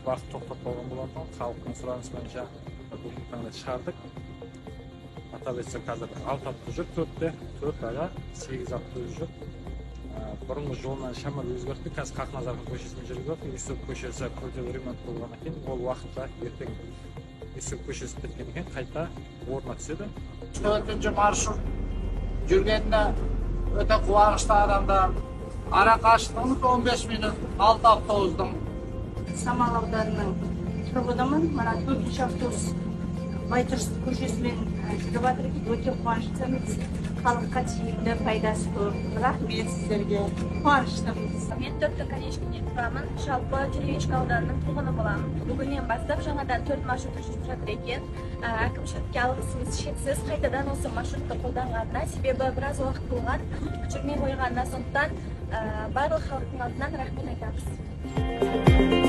бағыт тоқтап қойған болатын. Халықтың сұранысы бойынша бүгінгі таңда шығардық. Атап айтсақ, қазір 6 автобус жүр, 4 аға, 8 автобус жүр. Бұрынғы жолынан шамалы өзгерттік. Қазір Хақназаров көшесімен жүріп жатыр. Юсуп көшесі күрделі ремонт болғаннан кейін ол уақытта ертең Юсуп көшесі біткеннен кейін қайта орнына түседі. 4-ші маршрут жүргенде өте қуанышты адамдар. Ара қашықтығымыз 15 минут, 6 автобустың. Самал ауданының тұрғынымын. Мына 4-ші автобус Байтұрсынов көшесімен жүріп жатыр. Өте қуаныштымыз. Халыққа тиімді, пайдасы көп. Рахмет сіздерге. Қуаныштымыз. Мен 4-ті Конечкеде тұрамын. Жалпы Черевичка ауданының тұрғыны боламын. Бүгіннен бастап жаңадан 4 маршрут жүріп жатыр екен. Әкімшілікке алғысымыз шексіз. Қайтадан осы маршрутты қолданғанына, себебі біраз уақыт болған, жүрмей қойғанына, сондықтан барлық халықтың атынан рахмет айтамыз.